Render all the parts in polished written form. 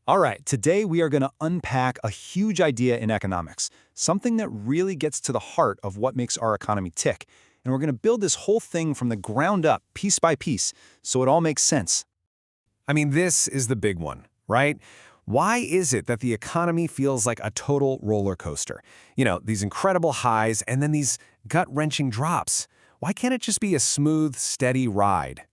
All right, today we are going to unpack a huge idea in economics, something that really gets to the heart of what makes our economy tick. And we're going to build this whole thing from the ground up, piece by piece, so it all makes sense. I mean, this is the big one, right? Why is it that the economy feels like a total roller coaster? These incredible highs and then these gut-wrenching drops. Why can't it just be a smooth, steady ride?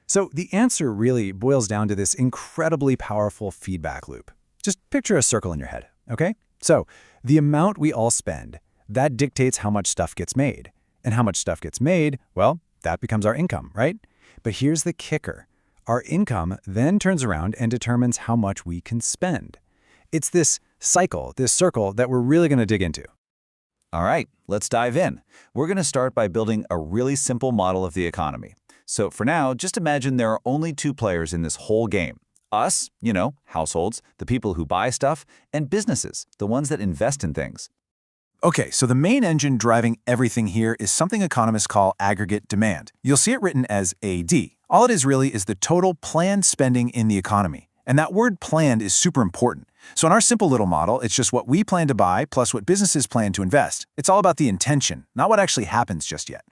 So the answer really boils down to this incredibly powerful feedback loop. Just picture a circle in your head, okay? So the amount we all spend, that dictates how much stuff gets made. And how much stuff gets made, well, that becomes our income, right? But here's the kicker. Our income then turns around and determines how much we can spend. It's this cycle, this circle that we're really going to dig into. All right, let's dive in. We're going to start by building a really simple model of the economy. So for now, just imagine there are only two players in this whole game. Us, households, the people who buy stuff, and businesses, the ones that invest in things. Okay, so the main engine driving everything here is something economists call aggregate demand. You'll see it written as AD. All it is really is the total planned spending in the economy. And that word planned is super important. So in our simple little model, it's just what we plan to buy plus what businesses plan to invest. It's all about the intention, not what actually happens just yet.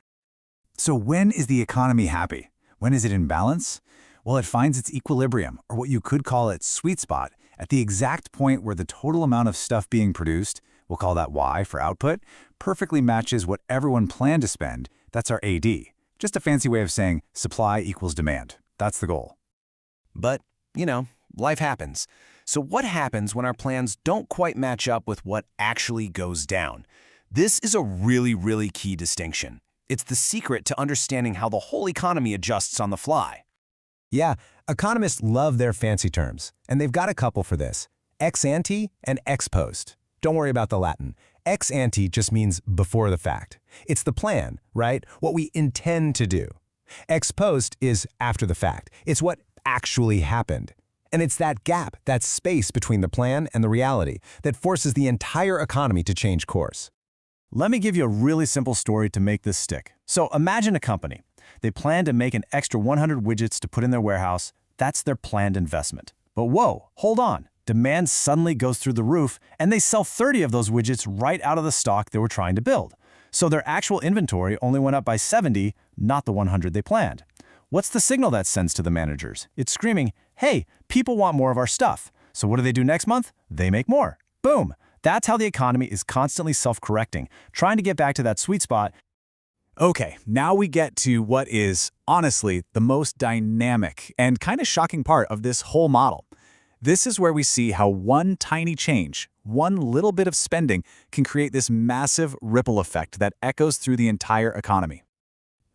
So when is the economy happy? When is it in balance? Well, it finds its equilibrium, or what you could call its sweet spot, at the exact point where the total amount of stuff being produced, we'll call that Y for output, perfectly matches what everyone planned to spend. That's our AD. Just a fancy way of saying supply equals demand. That's the goal. But, life happens. So what happens when our plans don't quite match up with what actually goes down? This is a really, really key distinction. It's the secret to understanding how the whole economy adjusts on the fly. Yeah, economists love their fancy terms, and they've got a couple for this: ex ante and ex post. Don't worry about the Latin. Ex ante just means before the fact. It's the plan, right? What we intend to do. Ex post is after the fact. It's what actually happened. And it's that gap, that space between the plan and the reality, that forces the entire economy to change course. Let me give you a really simple story to make this stick. So imagine a company. They plan to make an extra 100 widgets to put in their warehouse. That's their planned investment. But whoa, hold on. Demand suddenly goes through the roof, and they sell 30 of those widgets right out of the stock they were trying to build. So their actual inventory only went up by 70, not the 100 they planned. What's the signal that sends to the managers? It's screaming, hey, people want more of our stuff. So what do they do next month? They make more. Boom. That's how the economy is constantly self-correcting, trying to get back to that sweet spot. Okay, now we get to what is, honestly, the most dynamic and kind of shocking part of this whole model. This is where we see how one tiny change, one little bit of spending, can create this massive ripple effect that echoes through the entire economy.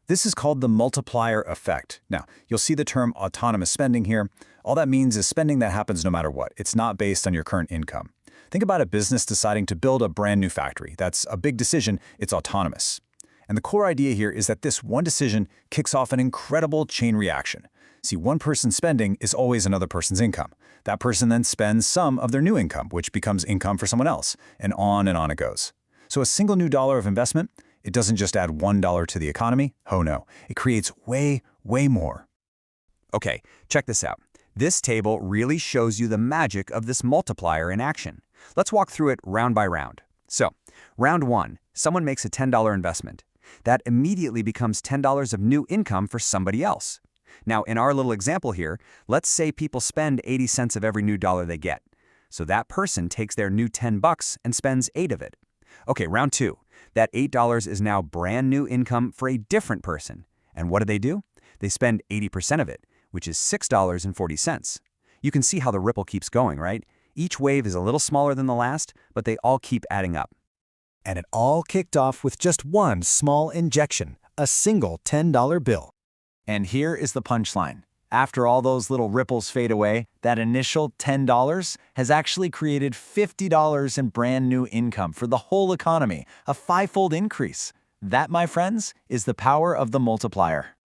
This is called the multiplier effect. Now, you'll see the term autonomous spending here. All that means is spending that happens no matter what. It's not based on your current income. Think about a business deciding to build a brand new factory. That's a big decision. It's autonomous. And the core idea here is that this one decision kicks off an incredible chain reaction. See, one person's spending is always another person's income. That person then spends some of their new income, which becomes income for someone else, and on it goes. So a single new dollar of investment, it doesn't just add $1 to the economy. Oh no, it creates way, way more. Okay, check this out. This table really shows you the magic of this multiplier in action. Let's walk through it round by round. So, round 1, someone makes a $10 investment. That immediately becomes $10 of new income for somebody else. Now, in our little example here, let's say people spend 80 cents of every new dollar they get. So that person takes their new 10 bucks and spends 8 of it. Okay, round 2. That $8 is now brand new income for a different person. And what do? They spend 80% of it, which is $6.40. You can see how the ripple keeps going, right? Each wave is a little smaller than the last, but they all keep adding up. And it all kicked off with just one small injection, a single $10 bill. And here is the punchline. After all those little ripples fade away, that initial $10 has actually created $50 in brand new income for the whole economy, a 5-fold increase. That, my friends, is the power of the multiplier.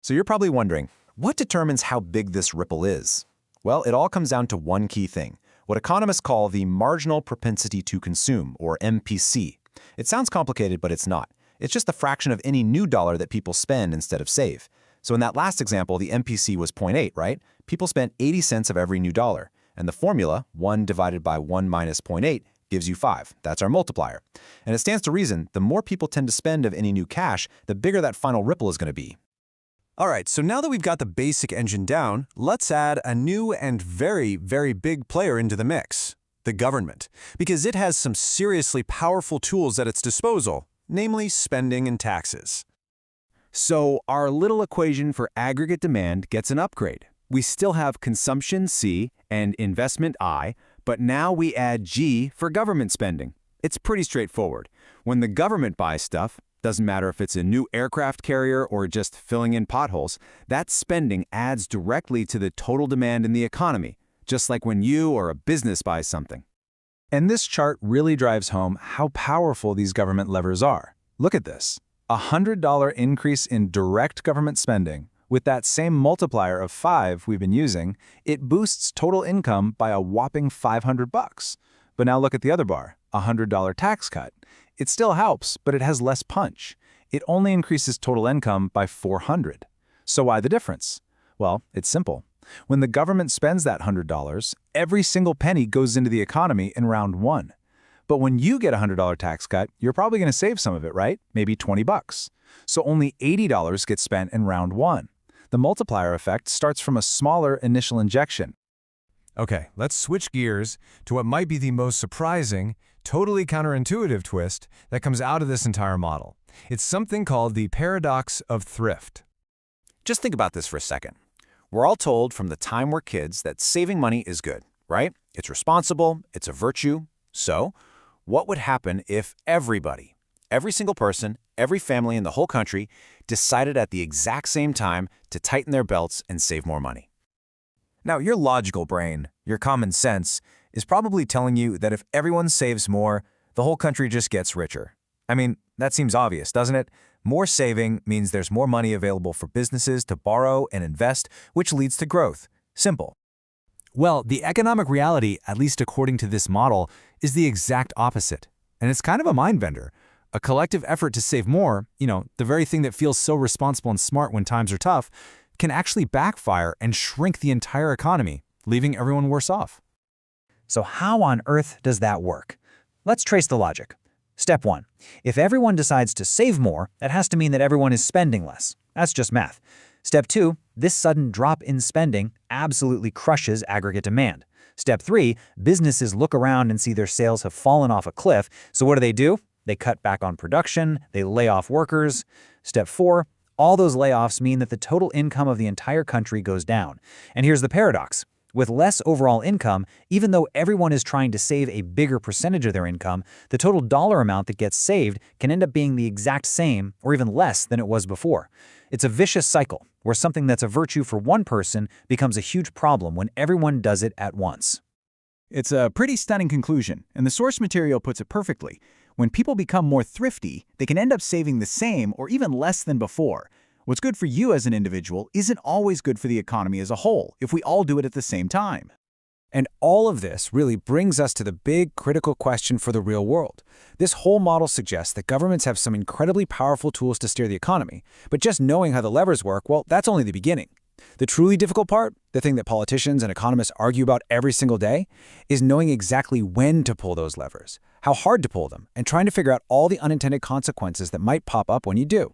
So you're probably wondering, what determines how big this ripple is? Well, it all comes down to one key thing, what economists call the marginal propensity to consume, or MPC. It sounds complicated, but it's not. It's just the fraction of any new dollar that people spend instead of save. So in that last example, the MPC was 0.8, right? People spent 80 cents of every new dollar. And the formula, 1 divided by 1 minus 0.8, gives you 5. That's our multiplier. And it stands to reason, the more people tend to spend of any new cash, the bigger that final ripple is going to be. All right, so now that we've got the basic engine down, let's add a new and very, very big player into the mix, the government, because it has some seriously powerful tools at its disposal, namely spending and taxes. So our little equation for aggregate demand gets an upgrade. We still have consumption C and investment I, but now we add G for government spending. It's pretty straightforward. When the government buys stuff, doesn't matter if it's a new aircraft carrier or just filling in potholes, that spending adds directly to the total demand in the economy, just like when you or a business buys something. And this chart really drives home how powerful these government levers are. Look at this. A $100 increase in direct government spending, with that same multiplier of 5 we've been using, it boosts total income by a whopping $500. But now look at the other bar, a $100 tax cut. It still helps, but it has less punch. It only increases total income by $400. So why the difference? Well, it's simple. When the government spends that $100, every single penny goes into the economy in round 1. But when you get a $100 tax cut, you're probably going to save some of it, right? Maybe $20. So only $80 gets spent in round 1. The multiplier effect starts from a smaller initial injection. Okay, let's switch gears to what might be the most surprising, totally counterintuitive twist that comes out of this entire model. It's something called the paradox of thrift. Just think about this for a second. We're all told from the time we're kids that saving money is good, right? It's responsible, it's a virtue. So, what would happen if everybody, every single person, every family in the whole country decided at the exact same time to tighten their belts and save more money? Now, your logical brain, your common sense, is probably telling you that if everyone saves more, the whole country just gets richer. I mean, that seems obvious, doesn't it? More saving means there's more money available for businesses to borrow and invest, which leads to growth. Simple. Well, the economic reality, at least according to this model, is the exact opposite. And it's kind of a mind bender. A collective effort to save more, the very thing that feels so responsible and smart when times are tough, can actually backfire and shrink the entire economy, leaving everyone worse off. So how on earth does that work? Let's trace the logic. Step 1. If everyone decides to save more, that has to mean that everyone is spending less. That's just math. Step 2. This sudden drop in spending absolutely crushes aggregate demand. Step 3. Businesses look around and see their sales have fallen off a cliff, so what do? They cut back on production, they lay off workers. Step 4. All those layoffs mean that the total income of the entire country goes down. And here's the paradox. With less overall income, even though everyone is trying to save a bigger percentage of their income, the total dollar amount that gets saved can end up being the exact same or even less than it was before. It's a vicious cycle where something that's a virtue for one person becomes a huge problem when everyone does it at once. It's a pretty stunning conclusion, and the source material puts it perfectly. When people become more thrifty, they can end up saving the same or even less than before. What's good for you as an individual isn't always good for the economy as a whole if we all do it at the same time. And all of this really brings us to the big critical question for the real world. This whole model suggests that governments have some incredibly powerful tools to steer the economy, but just knowing how the levers work, well, that's only the beginning. The truly difficult part, the thing that politicians and economists argue about every single day, is knowing exactly when to pull those levers, how hard to pull them, and trying to figure out all the unintended consequences that might pop up when you do.